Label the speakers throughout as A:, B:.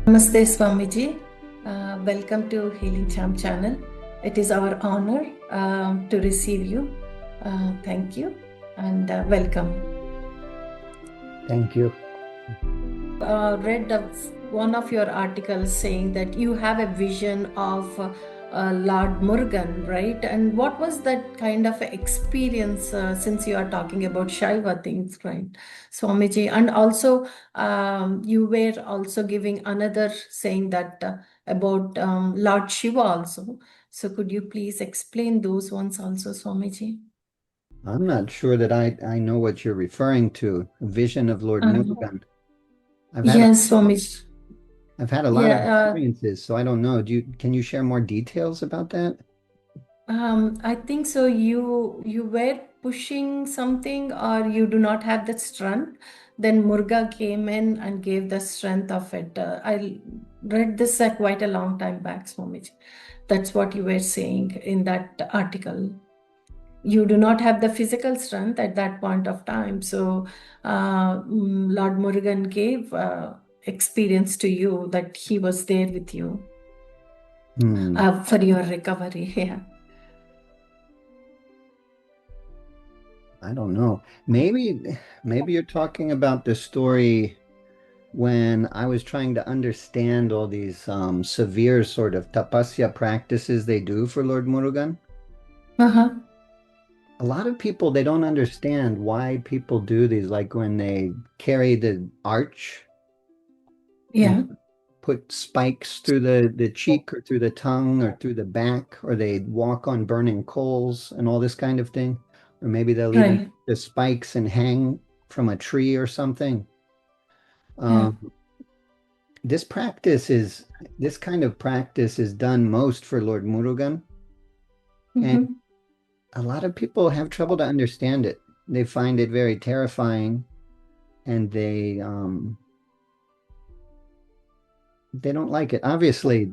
A: Namaste, Swamiji. Welcome to Healing Charm channel. It is our honor to receive you. Thank you and welcome.
B: Thank you.
A: Read one of your articles saying that you have a vision of Lord Murugan, right? And what was that kind of experience since you are talking about Shaiva things, right, Swamiji? And also, you were also giving another saying that about Lord Shiva also. So could you please explain those ones also, Swamiji?
B: I'm not sure that I know what you're referring to, a vision of Lord Murugan. I've had a,
A: Yes, Swamiji.
B: I've had a lot of
A: Yeah,
B: experiences, so I don't know. Can you share more details about that?
A: I think so. You were pushing something, or you do not have the strength. Then Murga came in and gave the strength of it. I read this quite a long time back, Swamiji. That's what you were saying in that article. You do not have the physical strength at that point of time. So Lord Murugan gave experience to you that he was there with you for your recovery. Yeah.
B: I don't know. Maybe you're talking about the story when I was trying to understand all these severe sort of tapasya practices they do for Lord Murugan.
A: Uh-huh.
B: A lot of people, they don't understand why people do these, like when they carry the arch
A: Yeah.
B: and put spikes through the cheek or through the tongue or through the back, or they walk on burning coals and all this kind of thing. Or maybe they'll even
A: Right.
B: the spikes and hang from a tree or something.
A: Yeah.
B: Um, this kind of practice is done most for Lord Murugan, and
A: Mm-hmm.
B: a lot of people have trouble to understand it. They find it very terrifying, and they don't like it. Obviously,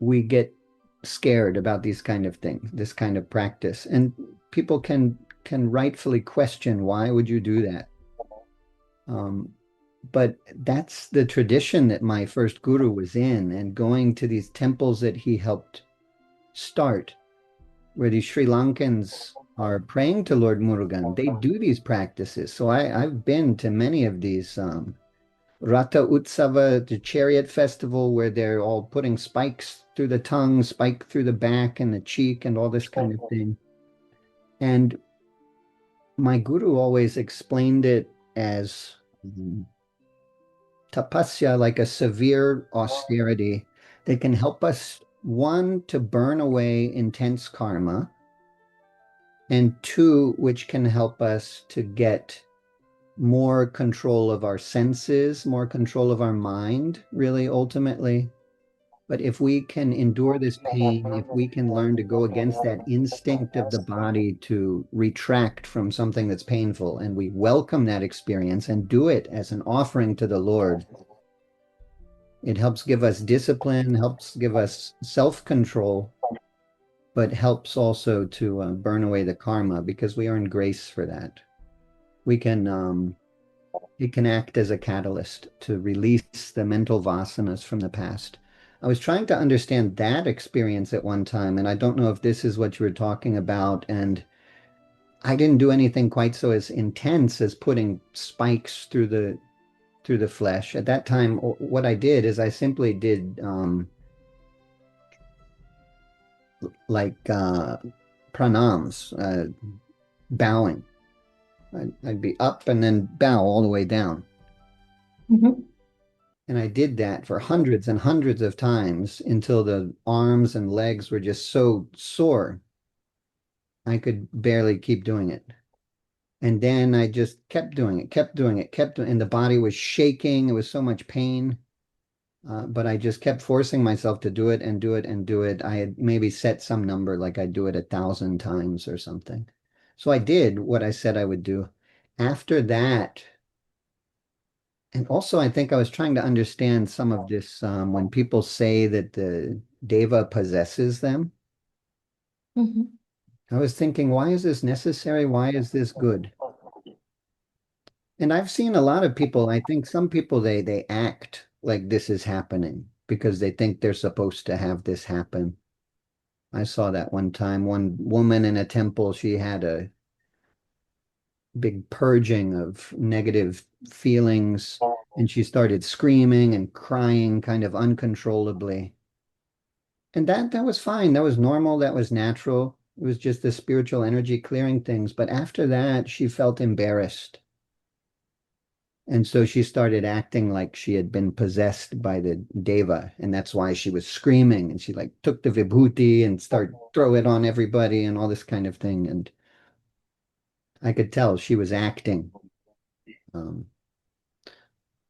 B: we get scared about these kind of things, this kind of practice, and people can rightfully question why would you do that. Um, but that's the tradition that my first guru was in, and going to these temples that he helped start, where these Sri Lankans are praying to Lord Murugan. They do these practices. So I've been to many of these Ratha Utsava, the chariot festival, where they're all putting spikes through the tongue, spike through the back and the cheek, and all this kind of thing. And my guru always explained it as tapasya, like a severe austerity that can help us, one, to burn away intense karma, and two, which can help us to get more control of our senses, more control of our mind, really, ultimately. But if we can endure this pain, if we can learn to go against that instinct of the body to retract from something that's painful, and we welcome that experience and do it as an offering to the Lord, it helps give us discipline, helps give us self-control, but helps also to burn away the karma, because we earn grace for that. We can it can act as a catalyst to release the mental vasanas from the past. I was trying to understand that experience at one time, and I don't know if this is what you were talking about. And I didn't do anything quite so as intense as putting spikes through the flesh. At that time, what I did is I simply did like pranams, bowing. I'd be up and then bow all the way down.
A: Mm-hmm.
B: And I did that for hundreds and hundreds of times until the arms and legs were just so sore, I could barely keep doing it. And then I just kept doing it, kept doing it, kept doing it, and the body was shaking. It was so much pain. But I just kept forcing myself to do it and do it and do it. I had maybe set some number, like I'd do it 1,000 times or something. So I did what I said I would do. After that, and also, I think I was trying to understand some of this when people say that the deva possesses them. I was thinking, why is this necessary? Why is this good? And I've seen a lot of people, I think some people they act like this is happening because they think they're supposed to have this happen. I saw that one time, one woman in a temple, she had a big purging of negative feelings and she started screaming and crying kind of uncontrollably. And that was fine. That was normal. That was natural. It was just the spiritual energy clearing things. But after that, she felt embarrassed. And so she started acting like she had been possessed by the deva. And that's why she was screaming. And she like took the vibhuti and started throw it on everybody and all this kind of thing. And I could tell she was acting. Um,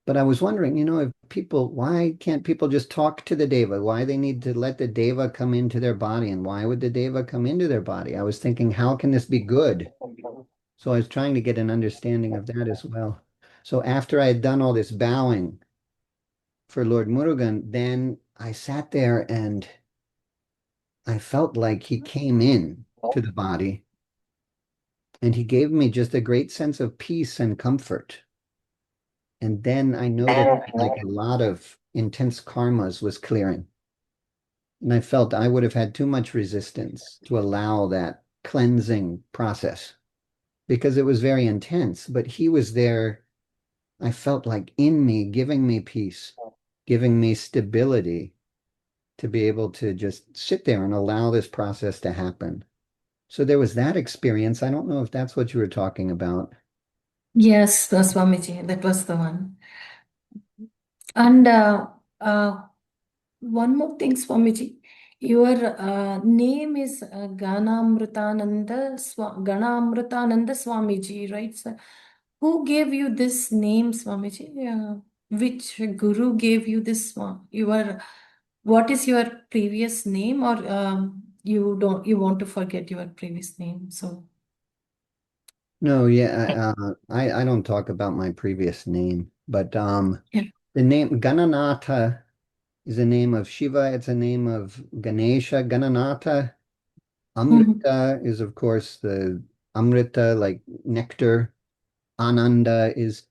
B: but I was wondering, if people, why can't people just talk to the deva? Why they need to let the deva come into their body? And why would the deva come into their body? I was thinking, how can this be good? So I was trying to get an understanding of that as well. So after I had done all this bowing for Lord Murugan, then I sat there and I felt like he came in to the body and he gave me just a great sense of peace and comfort. And then I noticed like a lot of intense karmas was clearing. And I felt I would have had too much resistance to allow that cleansing process because it was very intense. But he was there, I felt like in me, giving me peace, giving me stability to be able to just sit there and allow this process to happen. So there was that experience. I don't know if that's what you were talking about.
A: Yes, the Swamiji, that was the one. And one more thing, Swamiji. Your name is Ganamrutananda Swamiji, right, sir? Who gave you this name, Swamiji? Which guru gave you this one? What is your previous name, or you want to forget your previous name? So
B: No, yeah, I don't talk about my previous name, but
A: yeah.
B: the name Gananatha is a name of Shiva. It's a name of Ganesha. Gananatha.
A: Mhm.
B: Amrita is, of course, the Amrita, like nectar. Ananda is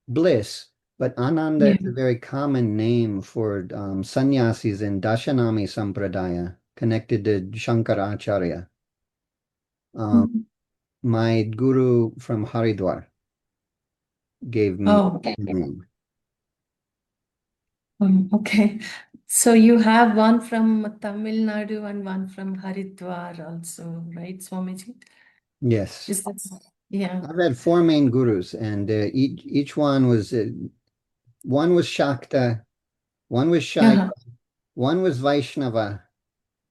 B: bliss. But Ananda
A: Yeah.
B: is a very common name for sannyasis in Dashanami Sampradaya, connected to Shankaracharya. Um,
A: Mhm.
B: my guru from Haridwar gave me
A: Oh,
B: the name.
A: okay. So you have one from Tamil Nadu and one from Haridwar also, right, Swamiji?
B: Yes.
A: Is that yeah?
B: I've had four main gurus, and each one was one was Shakta, one was Shaiva,
A: Uh-huh.
B: one was Vaishnava,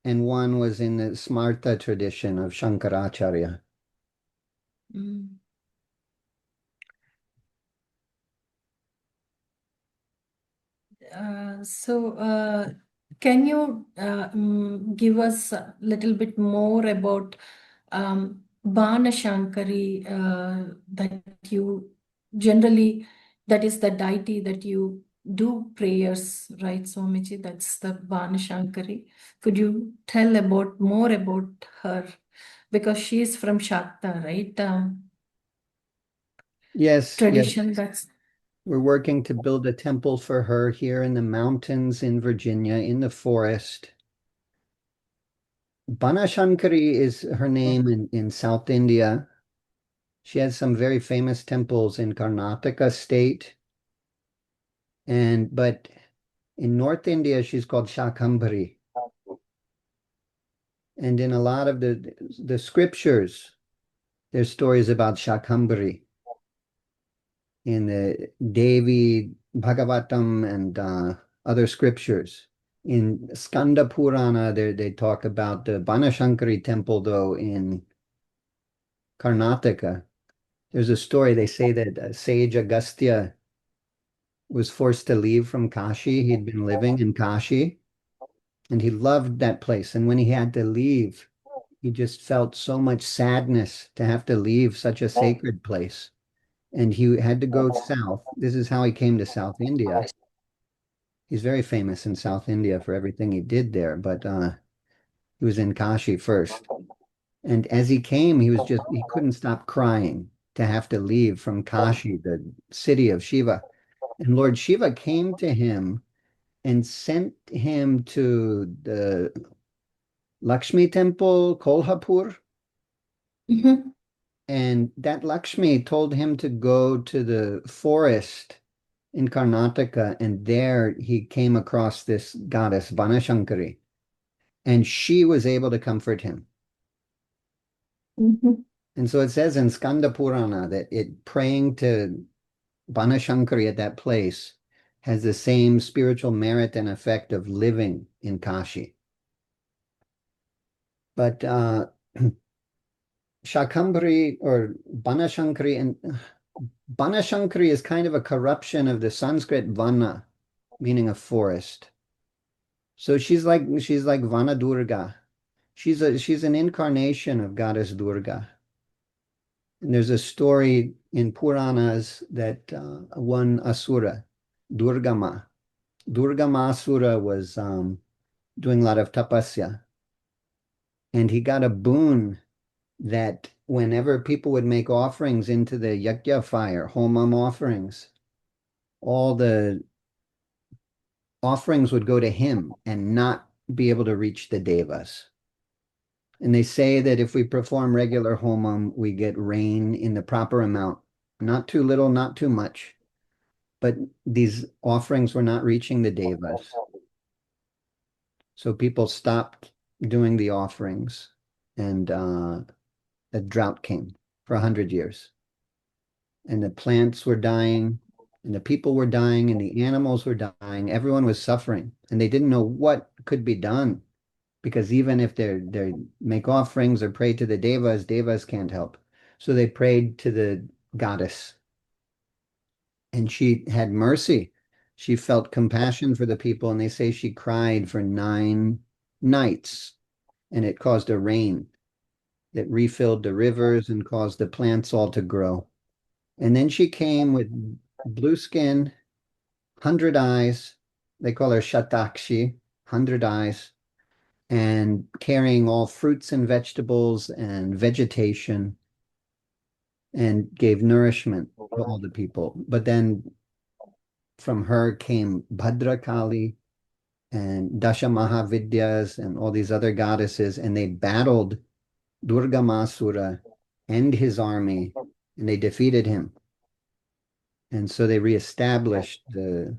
B: and one was in the Smarta tradition of Shankaracharya.
A: Mm. Can you give us a little bit more about Banashankari that you generally, that is the deity that you do prayers, right, Swamiji? That's the Banashankari. Could you tell about more about her? Because she is from Shakta, right?
B: Yes, yes.
A: Tradition, that's
B: We're working to build a temple for her here in the mountains in Virginia, in the forest. Banashankari is her name in South India. She has some very famous temples in Karnataka state, but in North India she's called Shakambari. And in a lot of the scriptures, there's stories about Shakambari in the Devi Bhagavatam and other scriptures. In Skanda Purana, they talk about the Banashankari temple, though, in Karnataka. There's a story, they say that sage Agastya was forced to leave from Kashi. He'd been living in Kashi and he loved that place. And when he had to leave, he just felt so much sadness to have to leave such a sacred place. And he had to go south. This is how he came to South India. He's very famous in South India for everything he did there, but he was in Kashi first. And as he came, he couldn't stop crying. to have to leave from Kashi, the city of Shiva. And Lord Shiva came to him and sent him to the Lakshmi temple, Kolhapur.
A: Mhm.
B: And that Lakshmi told him to go to the forest in Karnataka. And there he came across this goddess, Banashankari. And she was able to comfort him.
A: Mhm.
B: And so it says in Skanda Purana that it praying to Banashankari at that place has the same spiritual merit and effect of living in Kashi. But Shakambari or Banashankari and Banashankari is kind of a corruption of the Sanskrit Vana, meaning a forest. So she's like Vana Durga. She's an incarnation of goddess Durga. And there's a story in Puranas that one Asura, Durgama, Durgamasura was doing a lot of tapasya, and he got a boon that whenever people would make offerings into the Yajna fire, Homam offerings, all the offerings would go to him and not be able to reach the devas. And they say that if we perform regular Homam, we get rain in the proper amount, not too little, not too much. But these offerings were not reaching the devas. So people stopped doing the offerings, and a drought came for 100 years. And the plants were dying, and the people were dying, and the animals were dying. Everyone was suffering, and they didn't know what could be done because even if they make offerings or pray to the devas, devas can't help. So they prayed to the goddess, and she had mercy. She felt compassion for the people, and they say she cried for 9 nights, and it caused a rain that refilled the rivers and caused the plants all to grow. And then she came with blue skin, 100 eyes. They call her Shatakshi, 100 eyes, and carrying all fruits and vegetables and vegetation and gave nourishment to all the people. But then from her came Bhadrakali and Dasha Mahavidyas and all these other goddesses, and they battled Durga Masura and his army, and they defeated him. And so they reestablished the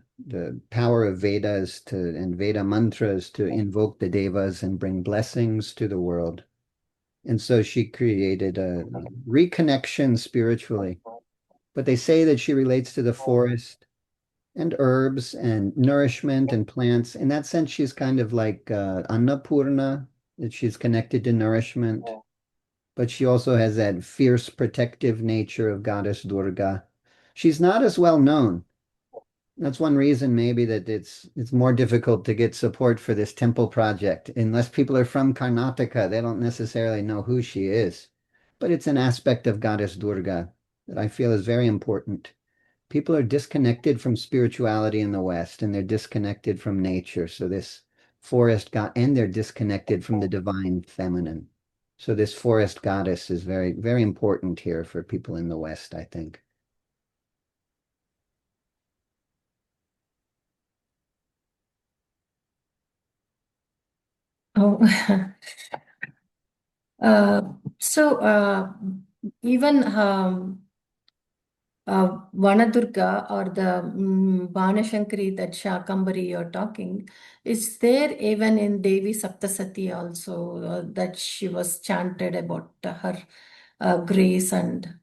B: power of Vedas to and Veda mantras to invoke the devas and bring blessings to the world. And so she created a reconnection spiritually. But they say that she relates to the forest and herbs and nourishment and plants. In that sense, she's kind of like Annapurna, that she's connected to nourishment. But she also has that fierce protective nature of goddess Durga. She's not as well known. That's one reason maybe that it's more difficult to get support for this temple project. Unless people are from Karnataka, they don't necessarily know who she is. But it's an aspect of goddess Durga that I feel is very important. People are disconnected from spirituality in the West and they're disconnected from nature. So this forest god, and they're disconnected from the divine feminine. So this forest goddess is very, very important here for people in the West, I think.
A: Oh, uh, so even Vanadurga or the Banashankari, that Shakambari you're talking, is there even in Devi Saptasati also that she was chanted about her grace and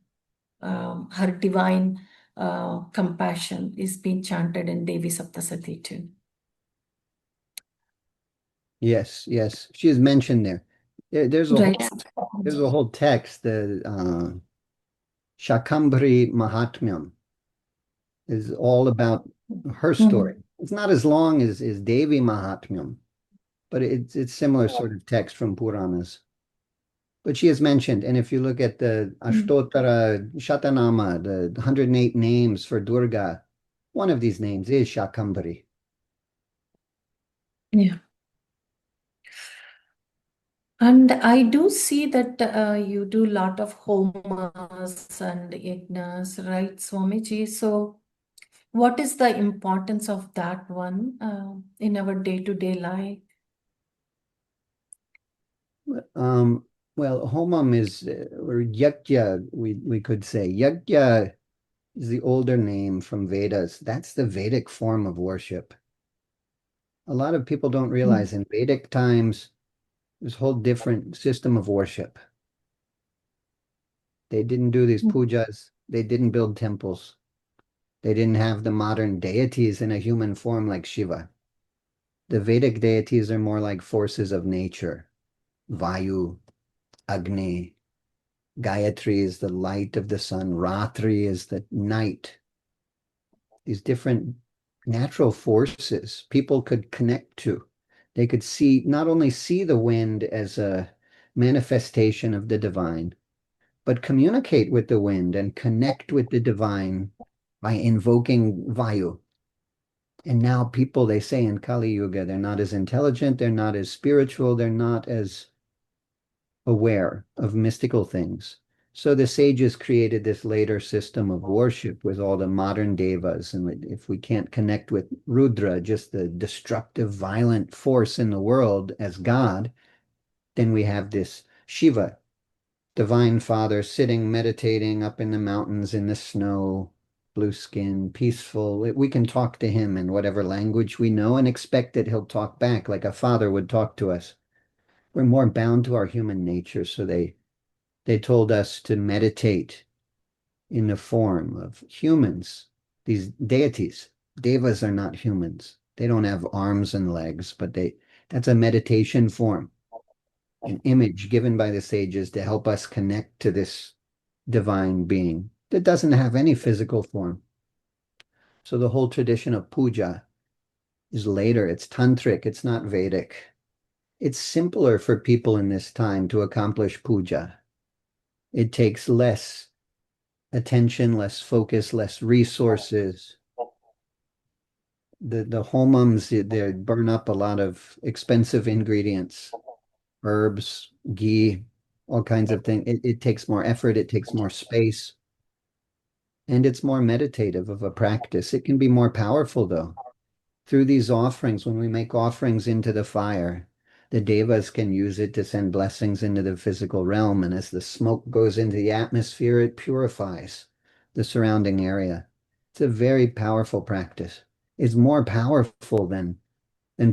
A: her divine compassion is being chanted in Devi Saptasati too.
B: Yes, yes. She is mentioned there. There's a whole
A: Right.
B: there's a whole text, the Shakambari Mahatmyam is all about her story.
A: Mhm.
B: It's not as long as Devi Mahatmyam, but it's similar sort of text from Puranas. But she is mentioned, and if you look at the
A: Mm.
B: Ashtotara Shatanama, the 108 names for Durga, one of these names is Shakambari.
A: Yeah. And I do see that you do a lot of homas and yajnas, right, Swamiji? So, what is the importance of that one in our day-to-day life?
B: Um, well, homam is, or yajna, we could say. Yajna is the older name from Vedas. That's the Vedic form of worship. A lot of people don't realize in Vedic times, there's a whole different system of worship. They didn't do these pujas. They didn't build temples. They didn't have the modern deities in a human form like Shiva. The Vedic deities are more like forces of nature. Vayu, Agni, Gayatri is the light of the sun, Ratri is the night. These different natural forces people could connect to. They could see, not only see the wind as a manifestation of the divine, but communicate with the wind and connect with the divine by invoking Vayu. And now people, they say in Kali Yuga, they're not as intelligent, they're not as spiritual, they're not as aware of mystical things. So the sages created this later system of worship with all the modern devas. And if we can't connect with Rudra, just the destructive, violent force in the world as God, then we have this Shiva, Divine Father, sitting, meditating up in the mountains in the snow, blue skin, peaceful. We can talk to him in whatever language we know and expect that he'll talk back like a father would talk to us. We're more bound to our human nature, so they told us to meditate in the form of humans, these deities. Devas are not humans. They don't have arms and legs, but that's a meditation form, an image given by the sages to help us connect to this divine being that doesn't have any physical form. So the whole tradition of puja is later. It's tantric, it's not Vedic. It's simpler for people in this time to accomplish puja. It takes less attention, less focus, less resources. The homums, they burn up a lot of expensive ingredients, herbs, ghee, all kinds of things. It takes more effort, it takes more space, and it's more meditative of a practice. It can be more powerful though. Through these offerings, when we make offerings into the fire, the devas can use it to send blessings into the physical realm. And as the smoke goes into the atmosphere, it purifies the surrounding area. It's a very powerful practice. It's more powerful than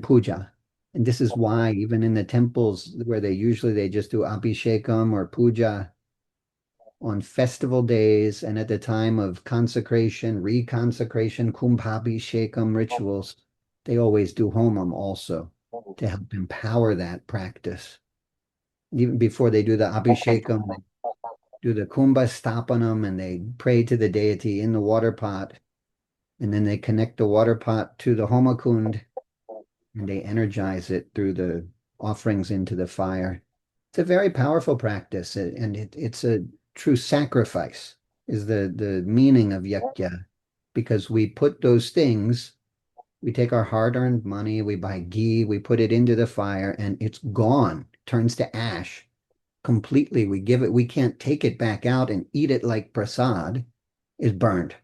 B: puja. And this is why even in the temples where they just do abhishekam or puja, on festival days and at the time of consecration, reconsecration, kumbhabhishekam rituals, they always do homam also to help empower that practice. Even before they do the abhishekam, they do the kumbha stapanam and they pray to the deity in the water pot. And then they connect the water pot to the homa kund and they energize it through the offerings into the fire. It's a very powerful practice, and it's a true sacrifice, is the meaning of yakya, because we put those things, we take our hard-earned money, we buy ghee, we put it into the fire, and it's gone, turns to ash completely. We give it, we can't take it back out and eat it like prasad, is burned,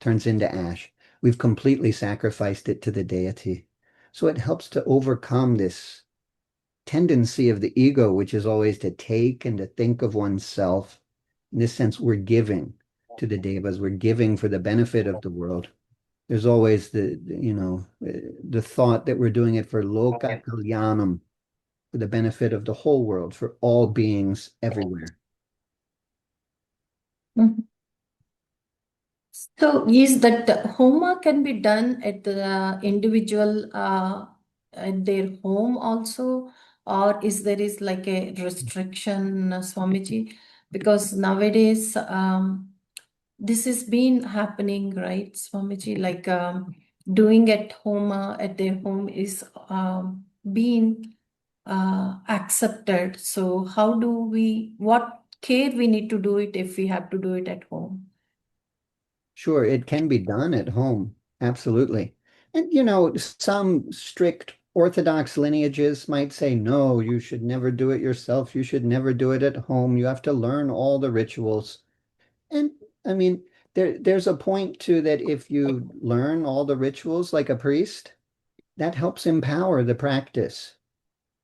B: turns into ash. We've completely sacrificed it to the deity. So it helps to overcome this tendency of the ego, which is always to take and to think of oneself. In this sense, we're giving to the devas, we're giving for the benefit of the world. There's always the thought that we're doing it for loka kalyanam, for the benefit of the whole world, for all beings everywhere.
A: Mhm. So is that the Homa can be done at the individual at their home also, or is there is like a restriction, Swamiji? Because nowadays this has been happening, right, Swamiji? Like doing at Homa at their home is being accepted. So how do we, what care we need to do it if we have to do it at home?
B: Sure, it can be done at home. Absolutely. And, some strict Orthodox lineages might say, no, you should never do it yourself. You should never do it at home. You have to learn all the rituals. And I mean, there's a point to that if you learn all the rituals like a priest, that helps empower the practice.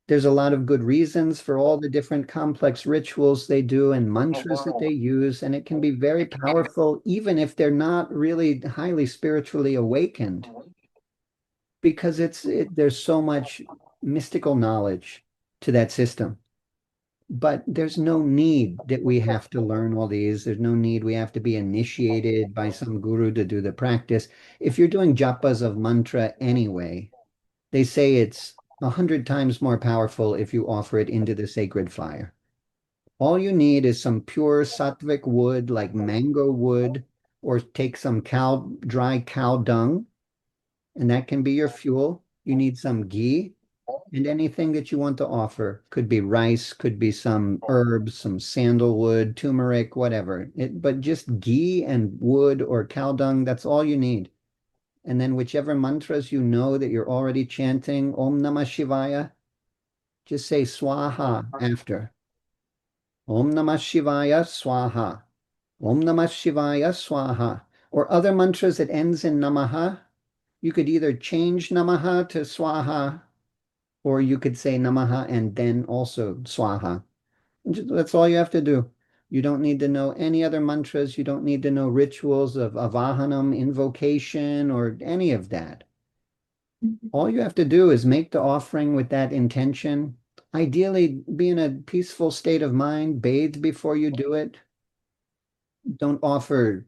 B: There's a lot of good reasons for all the different complex rituals they do and mantras that they use, and it can be very powerful, even if they're not really highly spiritually awakened, because there's so much mystical knowledge to that system. But there's no need that we have to learn all these. There's no need we have to be initiated by some guru to do the practice. If you're doing japas of mantra anyway, they say it's 100 times more powerful if you offer it into the sacred fire. All you need is some pure sattvic wood like mango wood, or take some dry cow dung, and that can be your fuel. You need some ghee, and anything that you want to offer. Could be rice, could be some herbs, some sandalwood, turmeric, whatever. But just ghee and wood or cow dung, that's all you need. And then whichever mantras you know that you're already chanting, Om Namah Shivaya, just say Swaha after. Om Namah Shivaya Swaha. Om Namah Shivaya Swaha. Or other mantras that ends in Namaha. You could either change Namaha to Swaha, or you could say Namaha and then also Swaha. That's all you have to do. You don't need to know any other mantras. You don't need to know rituals of avahanam, invocation, or any of that. All you have to do is make the offering with that intention. Ideally, be in a peaceful state of mind, bathe before you do it. Don't offer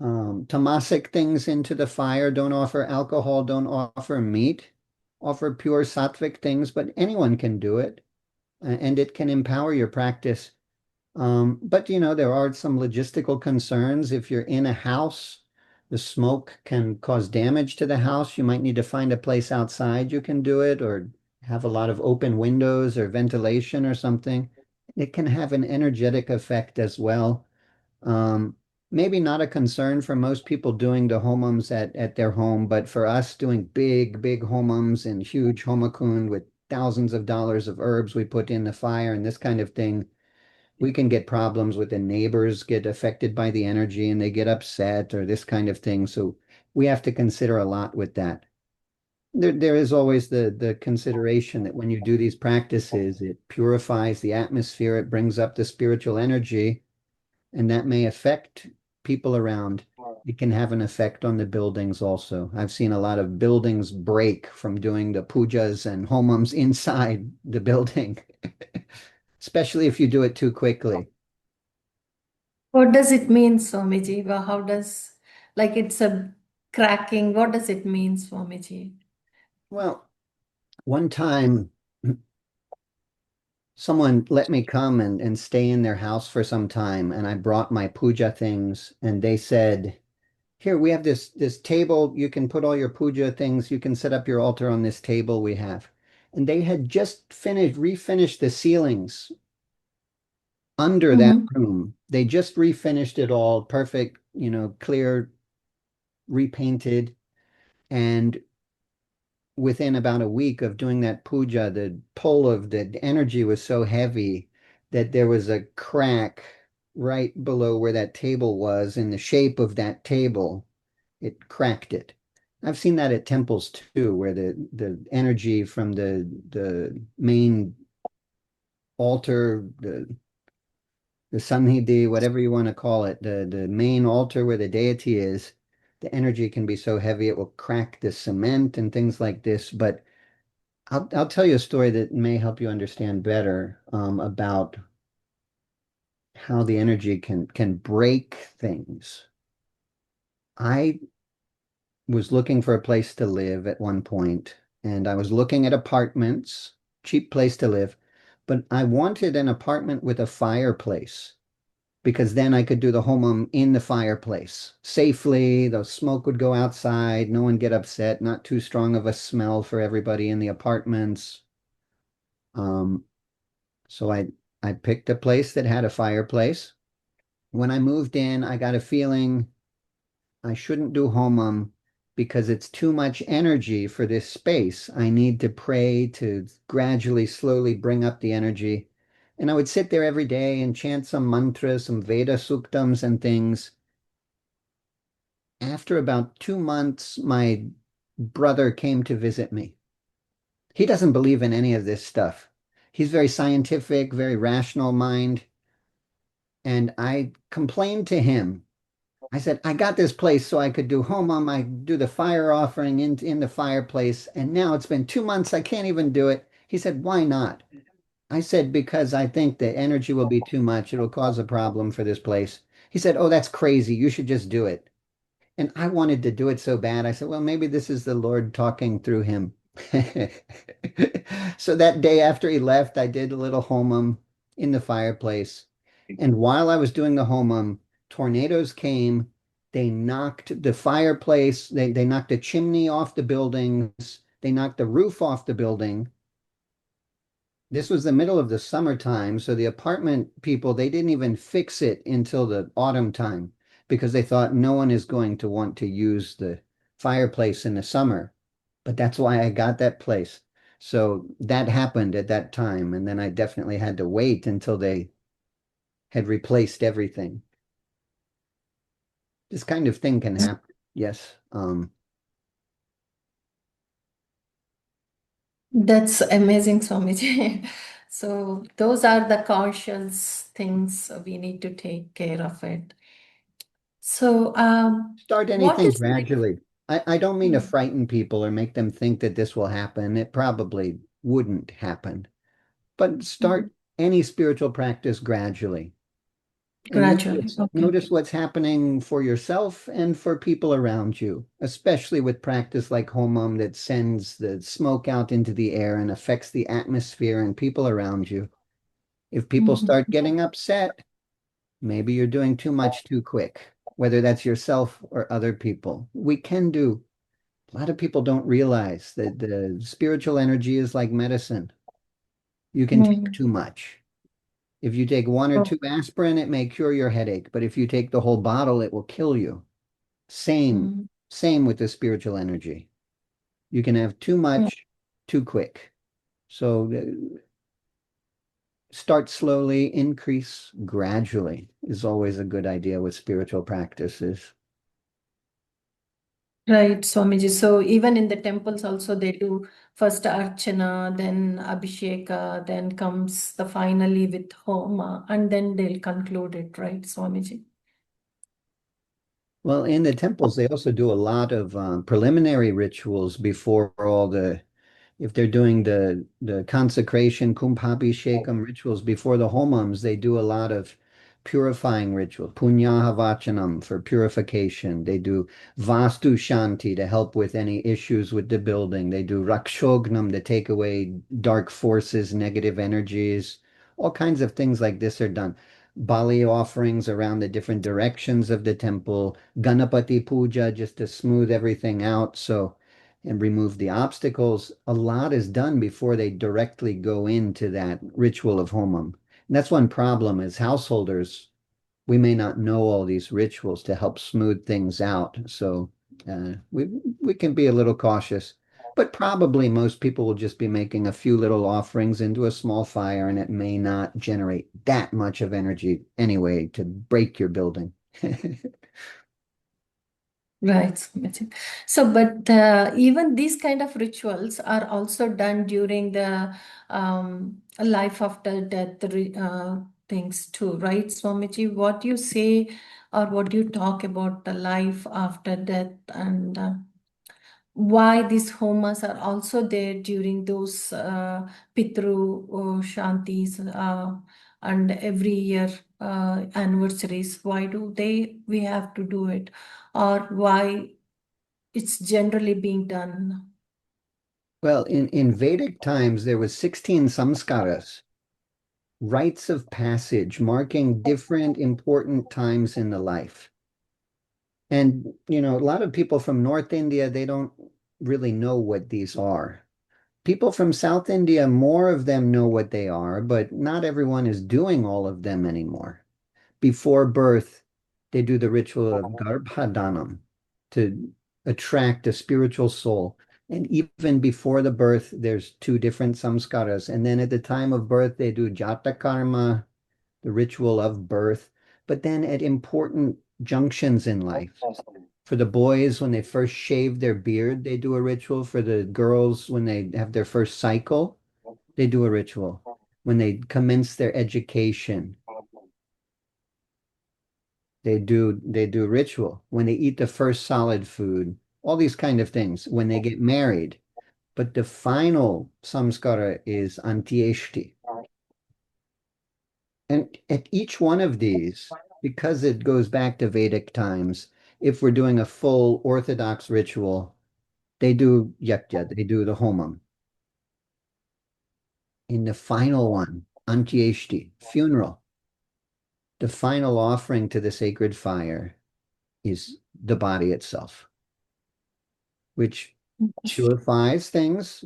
B: tamasic things into the fire. Don't offer alcohol. Don't offer meat. Offer pure sattvic things, but anyone can do it, and it can empower your practice. But there are some logistical concerns. If you're in a house, the smoke can cause damage to the house. You might need to find a place outside you can do it, or have a lot of open windows or ventilation or something. It can have an energetic effect as well. Um, Maybe not a concern for most people doing the homums at their home, but for us doing big, big homums and huge homakund with thousands of dollars of herbs we put in the fire and this kind of thing, we can get problems with the neighbors get affected by the energy and they get upset or this kind of thing. So we have to consider a lot with that. There is always the consideration that when you do these practices, it purifies the atmosphere, it brings up the spiritual energy, and that may affect people around. It can have an effect on the buildings also. I've seen a lot of buildings break from doing the pujas and homams inside the building, especially if you do it too quickly.
A: What does it mean, Swamiji? How does, like it's a cracking, what does it mean, Swamiji?
B: Well, one time someone let me come and stay in their house for some time, and I brought my puja things, and they said, here, we have this table. You can put all your puja things. You can set up your altar on this table we have. And they had just refinished the ceilings under that
A: Mm-hmm.
B: room. They just refinished it all, perfect, clear, repainted. And within about a week of doing that puja, the pull of the energy was so heavy that there was a crack right below where that table was in the shape of that table. It cracked it. I've seen that at temples too, where the energy from the main altar, the Samhiti, whatever you want to call it, the main altar where the deity is, the energy can be so heavy it will crack the cement and things like this. But I'll tell you a story that may help you understand better about how the energy can break things. I was looking for a place to live at one point, and I was looking at apartments, cheap place to live, but I wanted an apartment with a fireplace because then I could do the homam in the fireplace safely. The smoke would go outside, no one get upset, not too strong of a smell for everybody in the apartments. Um, so I picked a place that had a fireplace. When I moved in, I got a feeling I shouldn't do homam because it's too much energy for this space. I need to pray to gradually, slowly bring up the energy. And I would sit there every day and chant some mantras, some Veda suktams and things. After about 2 months, my brother came to visit me. He doesn't believe in any of this stuff. He's very scientific, very rational mind. And I complained to him. I said, I got this place so I could do Homa. I do the fire offering in the fireplace. And now it's been 2 months. I can't even do it. He said, why not? I said, because I think the energy will be too much. It'll cause a problem for this place. He said, oh, that's crazy. You should just do it. And I wanted to do it so bad. I said, well, maybe this is the Lord talking through him. So that day after he left, I did a little homum in the fireplace. And while I was doing the homum, tornadoes came. They knocked the fireplace, they knocked the chimney off the buildings, they knocked the roof off the building. This was the middle of the summertime, so the apartment people, they didn't even fix it until the autumn time because they thought no one is going to want to use the fireplace in the summer. But that's why I got that place. So that happened at that time, and then I definitely had to wait until they had replaced everything. This kind of thing can happen. Yes.
A: That's amazing, Swamiji. So those are the conscious things we need to take care of it. So,
B: Start
A: what
B: anything
A: is like?
B: gradually. I don't mean to frighten people or make them think that this will happen. It probably wouldn't happen. But
A: Mhm.
B: start any spiritual practice gradually and
A: Gradually? Okay.
B: notice what's happening for yourself and for people around you, especially with practice like Homam that sends the smoke out into the air and affects the atmosphere and people around you. If people
A: Mhm.
B: start getting upset, maybe you're doing too much too quick, whether that's yourself or other people. We can do. A lot of people don't realize that the spiritual energy is like medicine. You can take
A: Mm.
B: too much. If you take one or
A: Oh.
B: two aspirin, it may cure your headache, but if you take the whole bottle, it will kill you. Same,
A: Mm.
B: same with the spiritual energy. You can have too
A: Mm.
B: much too quick. So start slowly, increase gradually is always a good idea with spiritual practices.
A: Right, Swamiji. So even in the temples also they do first Archana, then Abhisheka, then comes the finally with Homa, and then they'll conclude it, right, Swamiji?
B: Well, in the temples, they also do a lot of preliminary rituals before all the if they're doing the consecration, kumbhabhishekam rituals before the homams, they do a lot of purifying ritual, punyaha vachanam for purification. They do vastu shanti to help with any issues with the building. They do rakshognam to take away dark forces, negative energies. All kinds of things like this are done. Bali offerings around the different directions of the temple, Ganapati puja just to smooth everything out. So and remove the obstacles. A lot is done before they directly go into that ritual of homam. And that's one problem as householders, we may not know all these rituals to help smooth things out. So we can be a little cautious. But probably most people will just be making a few little offerings into a small fire, and it may not generate that much of energy anyway to break your building.
A: Right, Swamiji. So, but even these kind of rituals are also done during the life after death things too, right, Swamiji? What you say or what you talk about the life after death and why these homas are also there during those Pitru Shantis and every year anniversaries. Why do we have to do it? Or why it's generally being done?
B: Well, in Vedic times, there was 16 samskaras, rites of passage marking different important times in the life. And, a lot of people from North India, they don't really know what these are. People from South India, more of them know what they are, but not everyone is doing all of them anymore. Before birth, they do the ritual of Garbhadanam to attract a spiritual soul. And even before the birth, there's two different samskaras. And then at the time of birth, they do jata karma, the ritual of birth. But then at important junctions in life, for the boys, when they first shave their beard, they do a ritual. For the girls, when they have their first cycle, they do a ritual. When they commence their education, they do ritual. When they eat the first solid food, all these kind of things. When they get married, but the final samskara is antyeshti. And at each one of these, because it goes back to Vedic times, if we're doing a full Orthodox ritual, they do yajna, they do the homam. In the final one, antyeshti, funeral, the final offering to the sacred fire is the body itself, which purifies things.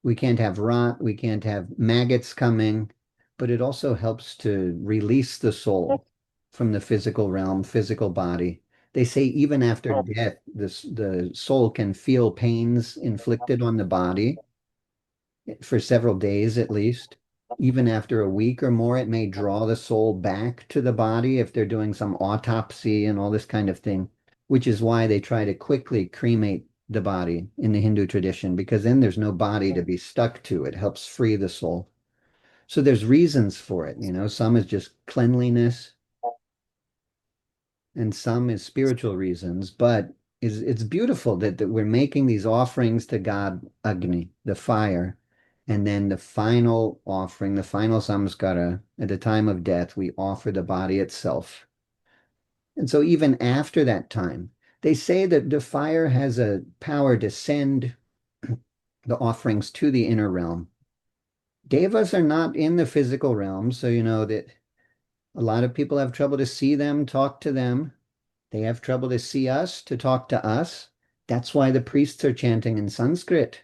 B: We can't have rot, we can't have maggots coming, but it also helps to release the soul from the physical realm, physical body. They say even after death, the soul can feel pains inflicted on the body for several days at least. Even after a week or more, it may draw the soul back to the body if they're doing some autopsy and all this kind of thing, which is why they try to quickly cremate the body in the Hindu tradition, because then there's no body to be stuck to. It helps free the soul. So there's reasons for it. Some is just cleanliness and some is spiritual reasons, but it's beautiful that we're making these offerings to God, Agni, the fire, and then the final offering, the final samskara, at the time of death, we offer the body itself. And so even after that time, they say that the fire has a power to send the offerings to the inner realm. Devas are not in the physical realm, so you know that a lot of people have trouble to see them, talk to them. They have trouble to see us, to talk to us. That's why the priests are chanting in Sanskrit.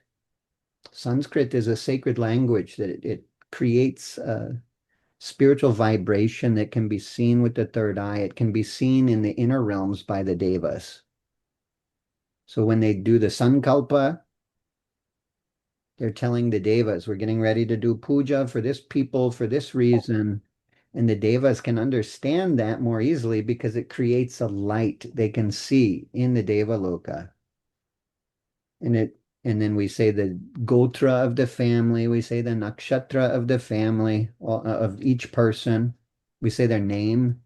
B: Sanskrit is a sacred language that it creates a spiritual vibration that can be seen with the third eye. It can be seen in the inner realms by the devas. So when they do the sankalpa, they're telling the devas, we're getting ready to do puja for this people for this reason. And the devas can understand that more easily because it creates a light they can see in the deva loka. And then we say the gotra of the family, we say the nakshatra of the family, of each person. We say their name.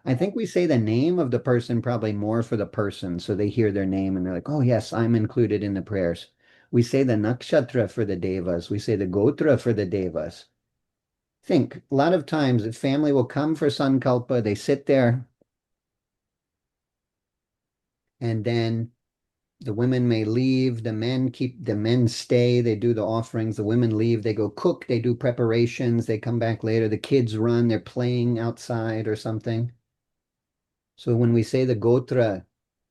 B: I think we say the name of the person probably more for the person, so they hear their name and they're like, oh yes, I'm included in the prayers. We say the nakshatra for the devas. We say the gotra for the devas. Think, a lot of times a family will come for sankalpa, they sit there, and then the women may leave, the men stay, they do the offerings, the women leave, they go cook, they do preparations, they come back later, the kids run, they're playing outside or something. So when we say the gotra,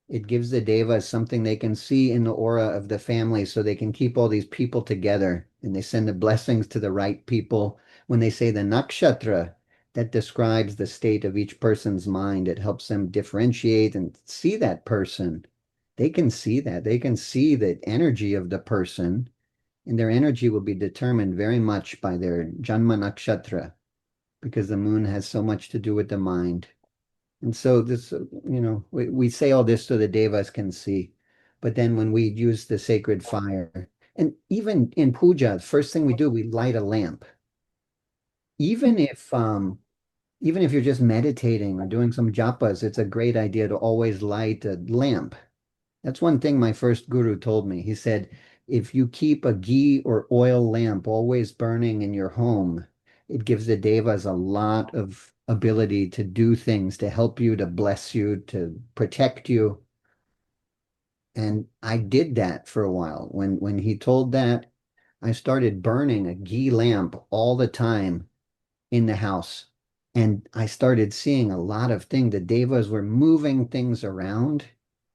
B: it gives the devas something they can see in the aura of the family so they can keep all these people together and they send the blessings to the right people. When they say the nakshatra, that describes the state of each person's mind. It helps them differentiate and see that person. They can see that. They can see the energy of the person, and their energy will be determined very much by their Janma Nakshatra because the moon has so much to do with the mind. And so we say all this so the devas can see. But then when we use the sacred fire, and even in puja, the first thing we do, we light a lamp. Even if you're just meditating or doing some japas, it's a great idea to always light a lamp. That's one thing my first guru told me. He said, if you keep a ghee or oil lamp always burning in your home, it gives the devas a lot of ability to do things, to help you, to bless you, to protect you. And I did that for a while. When he told that, I started burning a ghee lamp all the time in the house. And I started seeing a lot of things. The devas were moving things around.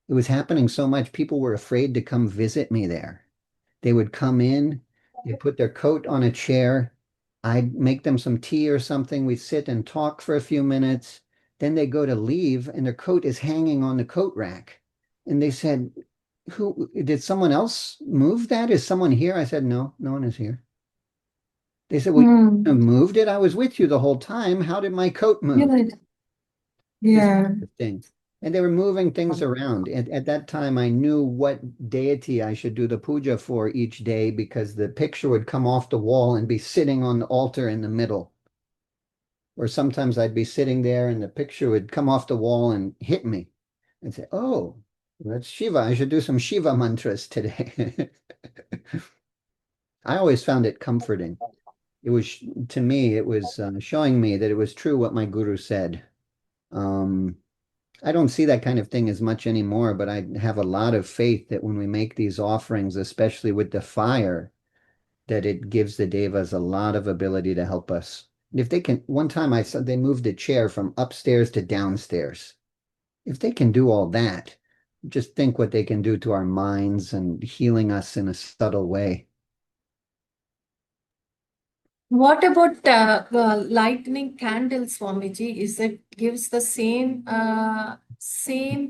B: It was happening so much, people were afraid to come visit me there. They would come in, they put their coat on a chair. I'd make them some tea or something. We'd sit and talk for a few minutes. Then they go to leave, and their coat is hanging on the coat rack. And they said, who did someone else move that? Is someone here? I said, no, no one is here. They said, well, you
A: Hmm.
B: have moved it. I was with you the whole time. How did my coat move?
A: Good.
B: This
A: Yeah.
B: thing. And they were moving things around. And at that time, I knew what deity I should do the puja for each day because the picture would come off the wall and be sitting on the altar in the middle. Or sometimes I'd be sitting there and the picture would come off the wall and hit me and say, oh, that's Shiva. I should do some Shiva mantras today. I always found it comforting. It was, to me, it was showing me that it was true what my guru said. Um, I don't see that kind of thing as much anymore, but I have a lot of faith that when we make these offerings, especially with the fire, that it gives the devas a lot of ability to help us. If they can, one time I saw they moved a chair from upstairs to downstairs. If they can do all that, just think what they can do to our minds and healing us in a subtle way.
A: What about lightning candles, Swamiji? Is it gives the same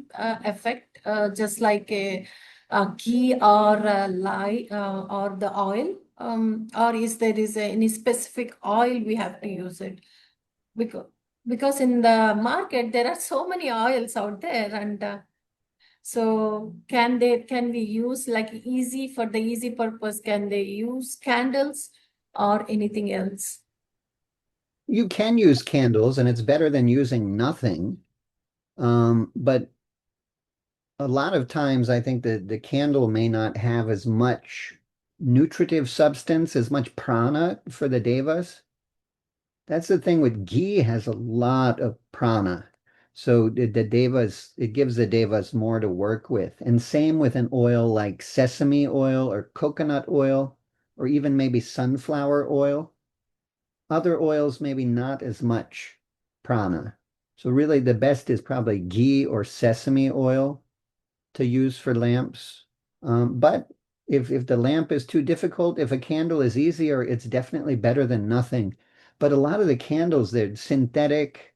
A: effect, just like a ghee or a lye or the oil, or is there any specific oil we have to use it? Because because in the market there are so many oils out there, and so can we use like easy for the easy purpose? Can they use candles or anything else?
B: You can use candles, and it's better than using nothing. But a lot of times, I think that the candle may not have as much nutritive substance, as much prana for the devas. That's the thing with ghee has a lot of prana. So the devas, it gives the devas more to work with. And same with an oil like sesame oil or coconut oil, or even maybe sunflower oil. Other oils, maybe not as much prana. So really the best is probably ghee or sesame oil to use for lamps. But if the lamp is too difficult, if a candle is easier, it's definitely better than nothing. But a lot of the candles, they're synthetic.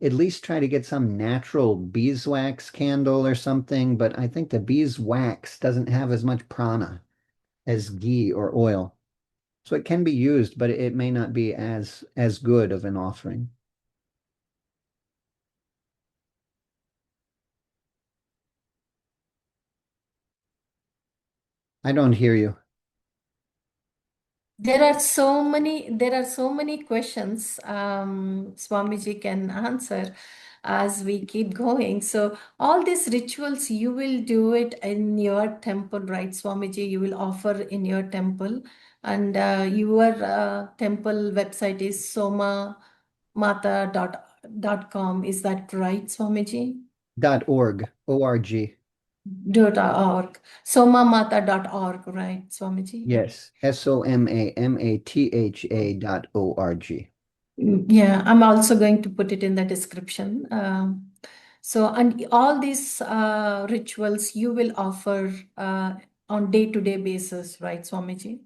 B: At least try to get some natural beeswax candle or something. But I think the beeswax doesn't have as much prana as ghee or oil. So it can be used, but it may not be as good of an offering. I don't hear you.
A: There are so many questions Swamiji can answer as we keep going. So all these rituals you will do it in your temple, right, Swamiji? You will offer in your temple, and your temple website is somamata.com. Is that right, Swamiji?
B: .org, O-R-G.
A: .org. Somamata.org, right, Swamiji?
B: Yes, SOMAMATHA.org.
A: Yeah, I'm also going to put it in the description. So, and all these rituals you will offer on day-to-day basis, right, Swamiji?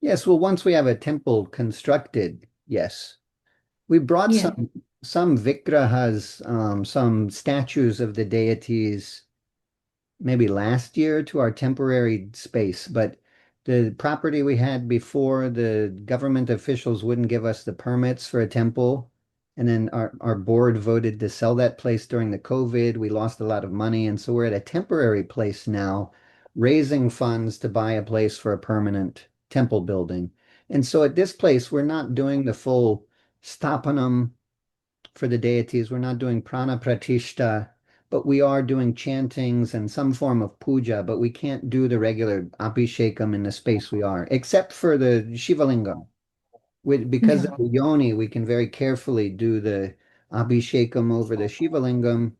B: Yes, well, once we have a temple constructed, yes. We brought
A: Yeah.
B: some vigrahas, some statues of the deities maybe last year to our temporary space, but the property we had before, the government officials wouldn't give us the permits for a temple. And then our board voted to sell that place during the COVID. We lost a lot of money. And so we're at a temporary place now, raising funds to buy a place for a permanent temple building. And so at this place, we're not doing the full stapanam for the deities. We're not doing prana pratishta, but we are doing chantings and some form of puja, but we can't do the regular abhishekam in the space we are, except for the Shiva lingam. Because of
A: Yeah.
B: the yoni, we can very carefully do the abhishekam over the Shiva lingam,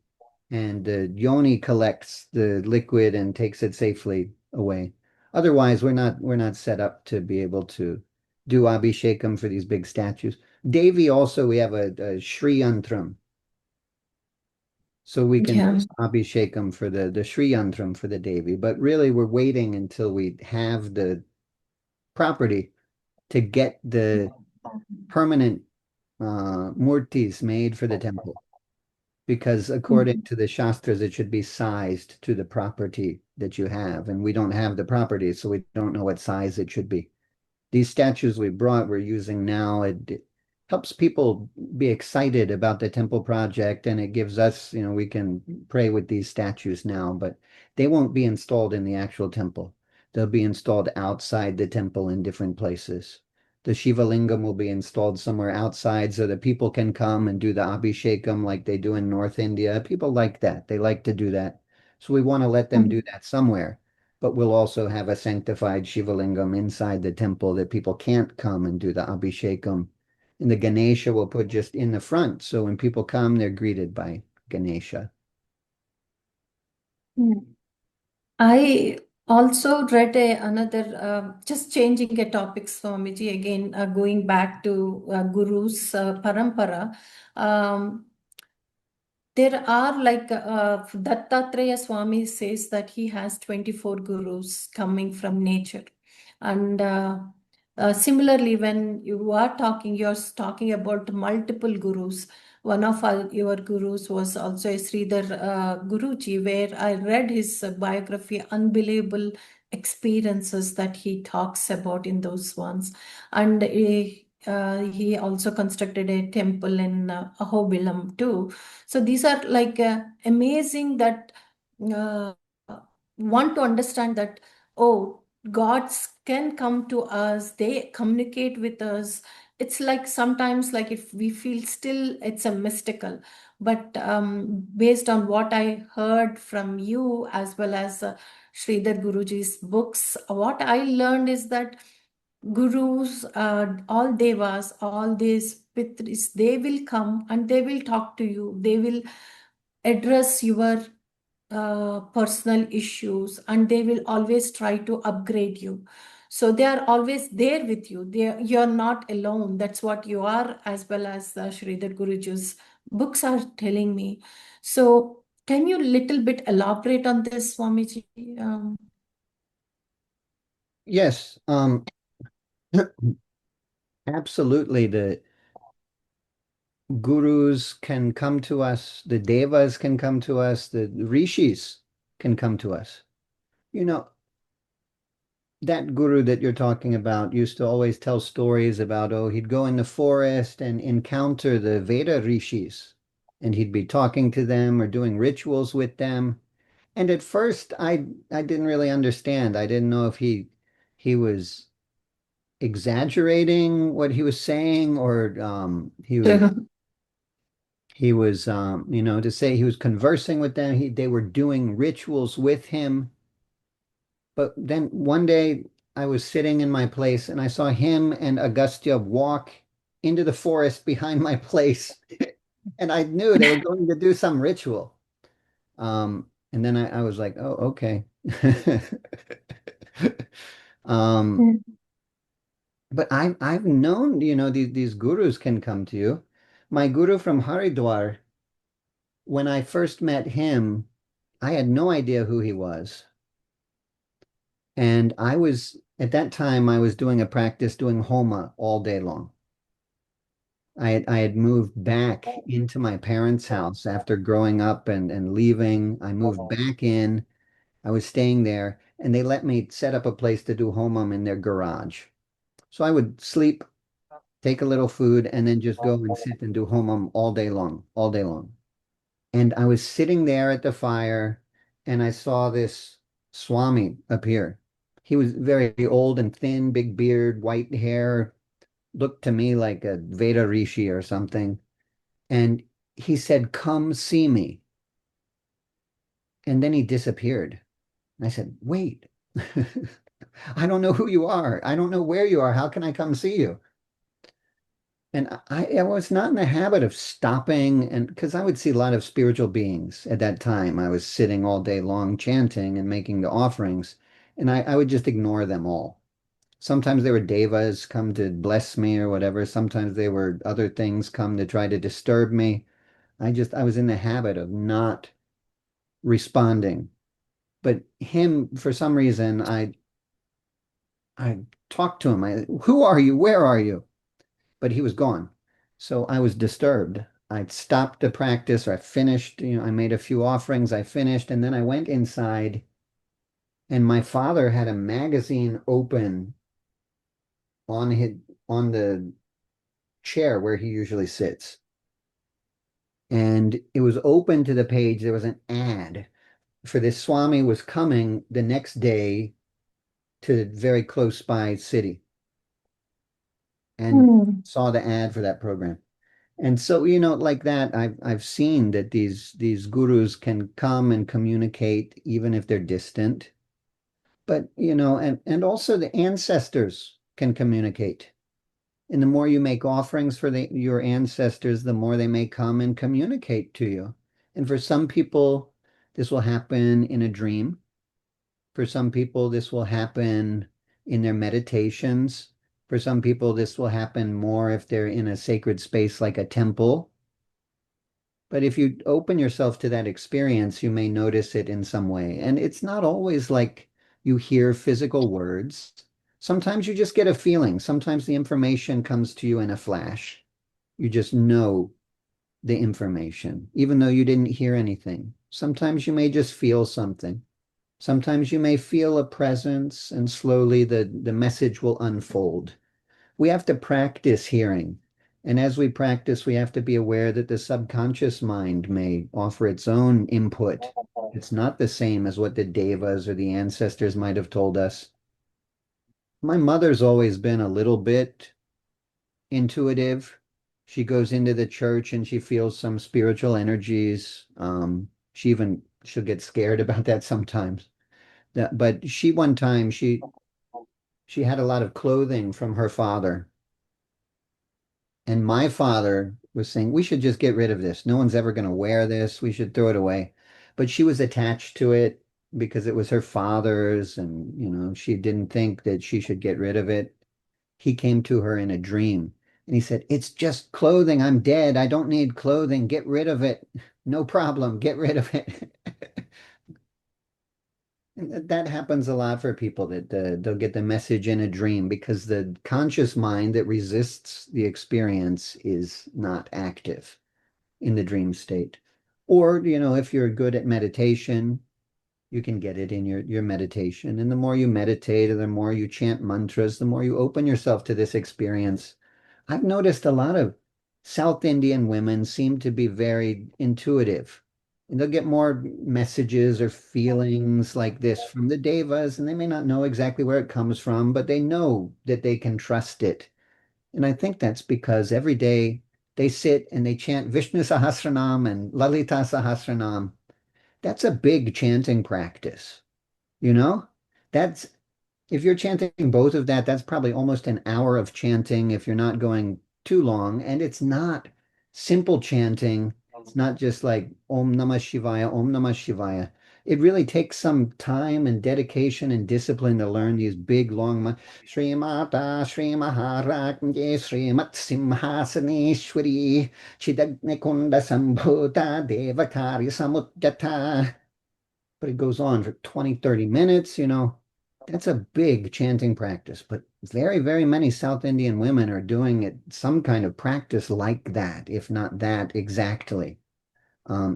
B: and the yoni collects the liquid and takes it safely away. Otherwise, we're not set up to be able to do abhishekam for these big statues. Devi also, we have a Shri Yantram, so we can do
A: Yeah.
B: abhishekam for the Shri Yantram for the Devi. But really, we're waiting until we have the property to get the permanent murtis made for the temple. because according
A: Mhm.
B: to the Shastras, it should be sized to the property that you have. And we don't have the property, so we don't know what size it should be. These statues we brought, we're using now. It helps people be excited about the temple project, and it gives us, we can pray with these statues now, but they won't be installed in the actual temple. They'll be installed outside the temple in different places. The Shiva Lingam will be installed somewhere outside so that people can come and do the Abhishekam like they do in North India. People like that. They like to do that. So we want to let them do that somewhere, but we'll also have a sanctified Shiva Lingam inside the temple that people can't come and do the Abhishekam. And the Ganesha will put just in the front. So when people come, they're greeted by Ganesha.
A: Mhm. I also read another, just changing a topic, Swamiji, again, going back to Guru's Parampara. Um, there are like Dattatreya Swami says that he has 24 gurus coming from nature. And similarly, when you are talking, you're talking about multiple gurus. One of your gurus was also a Sridhar Guruji, where I read his biography, unbelievable experiences that he talks about in those ones. And he also constructed a temple in Ahobilam too. So these are like amazing that uh, want to understand that, oh, gods can come to us, they communicate with us. It's like sometimes like if we feel still it's a mystical, but based on what I heard from you as well as Sridhar Guruji's books, what I learned is that gurus, all devas, all these pitris, they will come and they will talk to you. They will address your personal issues and they will always try to upgrade you. So they are always there with you. You're not alone. That's what you are, as well as Sridhar Guruji's books are telling me. So can you little bit elaborate on this, Swamiji? Um,
B: Yes, absolutely. The gurus can come to us, the devas can come to us, the rishis can come to us. You know, that guru that you're talking about used to always tell stories about, oh, he'd go in the forest and encounter the Veda rishis, and he'd be talking to them or doing rituals with them. And at first, I didn't really understand. I didn't know if he was exaggerating what he was saying, or he was to say he was conversing with them. They were doing rituals with him. But then one day I was sitting in my place and I saw him and Agastya walk into the forest behind my place. And I knew they were going to do some ritual. And then I was like, oh, okay. Um, but I've known, these gurus can come to you. My guru from Haridwar, when I first met him, I had no idea who he was. And at that time, I was doing a practice doing Homa all day long. I had moved back into my parents' house after growing up and leaving. I moved back in. I was staying there, and they let me set up a place to do Homam in their garage. So I would sleep, take a little food, and then just go and sit and do Homam all day long, all day long. And I was sitting there at the fire and I saw this Swami appear. He was very old and thin, big beard, white hair, looked to me like a Veda Rishi or something. And he said, "Come see me." And then he disappeared. And I said, "Wait, I don't know who you are. I don't know where you are. How can I come see you?" And I was not in the habit of stopping, and because I would see a lot of spiritual beings at that time. I was sitting all day long chanting and making the offerings, and I would just ignore them all. Sometimes they were devas come to bless me or whatever. Sometimes they were other things come to try to disturb me. I was in the habit of not responding. But him, for some reason, I talked to him. Who are you? Where are you? But he was gone. So I was disturbed. I'd stopped the practice or I finished, I made a few offerings, I finished, and then I went inside and my father had a magazine open on his on the chair where he usually sits. And it was open to the page. There was an ad for this Swami was coming the next day to a very close by city and
A: Hmm.
B: saw the ad for that program. And so, like that, I've seen that these gurus can come and communicate even if they're distant. But, and also the ancestors can communicate. And the more you make offerings for your ancestors, the more they may come and communicate to you. And for some people, this will happen in a dream. For some people, this will happen in their meditations. For some people, this will happen more if they're in a sacred space like a temple. But if you open yourself to that experience, you may notice it in some way. And it's not always like you hear physical words. Sometimes you just get a feeling. Sometimes the information comes to you in a flash. You just know the information, even though you didn't hear anything. Sometimes you may just feel something. Sometimes you may feel a presence, and slowly the message will unfold. We have to practice hearing. And as we practice, we have to be aware that the subconscious mind may offer its own input. It's not the same as what the devas or the ancestors might have told us. My mother's always been a little bit intuitive. She goes into the church and she feels some spiritual energies. She'll get scared about that sometimes. But she one time she had a lot of clothing from her father. And my father was saying, we should just get rid of this. No one's ever going to wear this. We should throw it away. But she was attached to it because it was her father's, and, she didn't think that she should get rid of it. He came to her in a dream and he said, it's just clothing. I'm dead. I don't need clothing. Get rid of it. No problem. Get rid of it. And that happens a lot for people that they'll get the message in a dream because the conscious mind that resists the experience is not active in the dream state. Or, if you're good at meditation, you can get it in your meditation. And the more you meditate, and the more you chant mantras, the more you open yourself to this experience. I've noticed a lot of South Indian women seem to be very intuitive. And they'll get more messages or feelings like this from the devas, and they may not know exactly where it comes from, but they know that they can trust it. And I think that's because every day they sit and they chant Vishnu Sahasranam and Lalita Sahasranam. That's a big chanting practice, you know? That's if you're chanting both of that, that's probably almost an hour of chanting if you're not going too long. And it's not simple chanting. It's not just like Om Namah Shivaya, Om Namah Shivaya. It really takes some time and dedication and discipline to learn these big, long Shri Mata, Shri Maharajnya, Shri Mat Simhasaneshwari, Chidagnikunda Sambhuta, Devakari Samudjata. But it goes on for 20, 30 minutes, that's a big chanting practice. But very, very many South Indian women are doing it, some kind of practice like that, if not that exactly,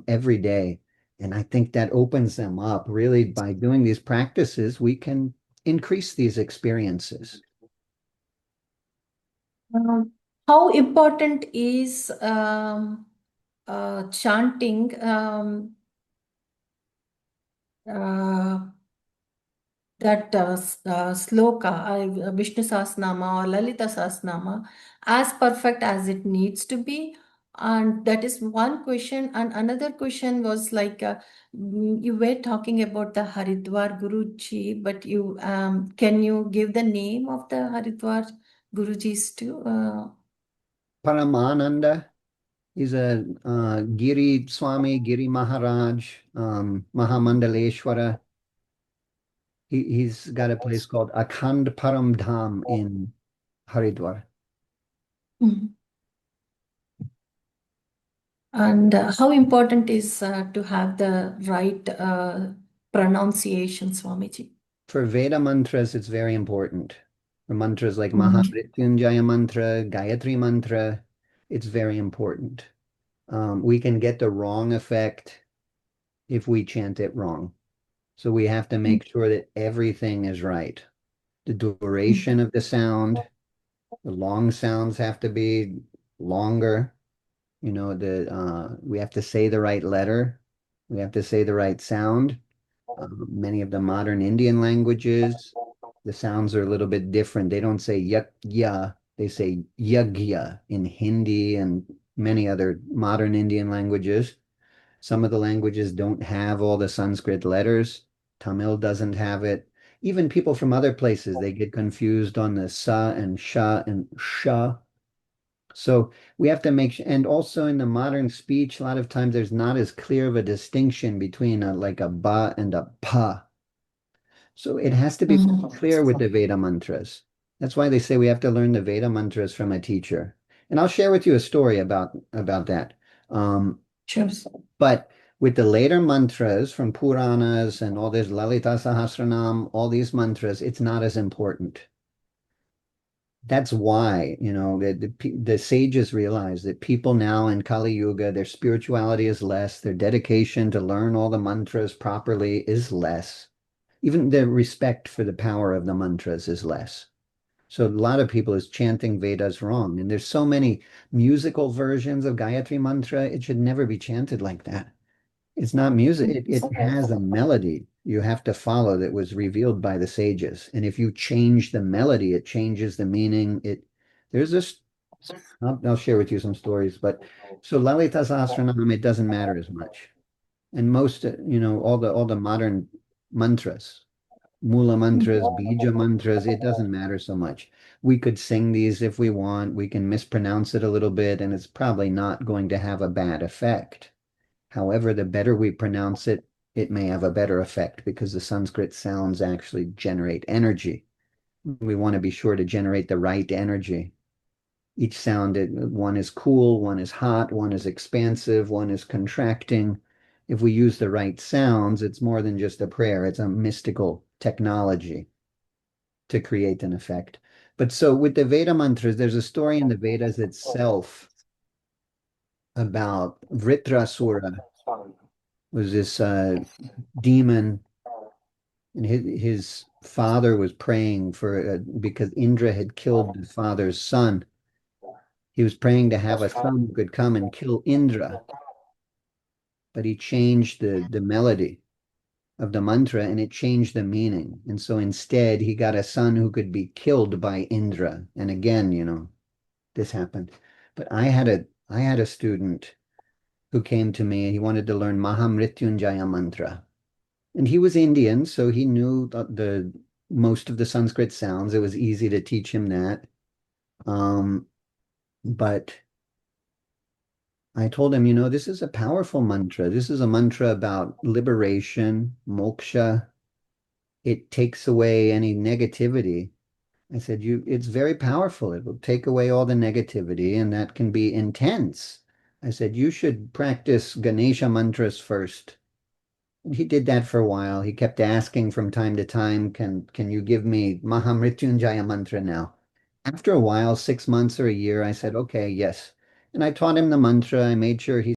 B: every day. And I think that opens them up. Really, by doing these practices, we can increase these experiences.
A: How important is chanting uh, that sloka, Vishnu Sahasranama or Lalita Sahasranama, as perfect as it needs to be? And that is one question. And another question was like, you were talking about the Haridwar Guruji, but you can you give the name of the Haridwar Gurujis too?
B: Paramananda, he's a Giri Swami, Giri Maharaj, Mahamandaleshwara. He's got a place called Akhand Param Dham in Haridwar.
A: Mhm. And how important is to have the right pronunciation, Swamiji?
B: For Veda mantras, it's very important. For mantras like
A: Mhm.
B: Mahamrityunjaya mantra, Gayatri mantra, it's very important. We can get the wrong effect if we chant it wrong. So we have to make sure that everything is right. The duration of the sound, the long sounds have to be longer. We have to say the right letter. We have to say the right sound. Many of the modern Indian languages, the sounds are a little bit different. They don't say ya, they say yagya in Hindi and many other modern Indian languages. Some of the languages don't have all the Sanskrit letters. Tamil doesn't have it. Even people from other places, they get confused on the sa and sha and sha. So we have to make sure, and also in the modern speech, a lot of times there's not as clear of a distinction between like a ba and a pa. So it has to be
A: Mhm.
B: clear with the Veda mantras. That's why they say we have to learn the Veda mantras from a teacher. And I'll share with you a story about that. Um,
A: Sure.
B: but with the later mantras from Puranas and all this Lalita Sahasranam, all these mantras, it's not as important. That's why, the sages realize that people now in Kali Yuga, their spirituality is less, their dedication to learn all the mantras properly is less. Even the respect for the power of the mantras is less. So a lot of people is chanting Vedas wrong. And there's so many musical versions of Gayatri Mantra, it should never be chanted like that. It's not music. It has a melody you have to follow that was revealed by the sages. And if you change the melody, it changes the meaning. There's this, I'll share with you some stories, but so Lalita Sahasranam, it doesn't matter as much. And most, all the modern mantras, Mula mantras, Bija mantras, it doesn't matter so much. We could sing these if we want. We can mispronounce it a little bit, and it's probably not going to have a bad effect. However, the better we pronounce it, it may have a better effect because the Sanskrit sounds actually generate energy. We want to be sure to generate the right energy. Each sound, one is cool, one is hot, one is expansive, one is contracting. If we use the right sounds, it's more than just a prayer, it's a mystical technology to create an effect. But so with the Veda mantras, there's a story in the Vedas itself about Vritrasura, was this demon, and his father was praying for because Indra had killed his father's son. He was praying to have a son who could come and kill Indra, but he changed the melody of the mantra and it changed the meaning. And so instead, he got a son who could be killed by Indra. And again, this happened. But I had a student who came to me and he wanted to learn Mahamrityunjaya mantra. And he was Indian, so he knew the most of the Sanskrit sounds. It was easy to teach him that. But I told him, this is a powerful mantra. This is a mantra about liberation, moksha. It takes away any negativity. I said, it's very powerful. It will take away all the negativity, and that can be intense. I said, you should practice Ganesha mantras first. He did that for a while. He kept asking from time to time, can you give me Mahamrityunjaya mantra now? After a while, 6 months or a year, I said, okay, yes. And I taught him the mantra. I made sure he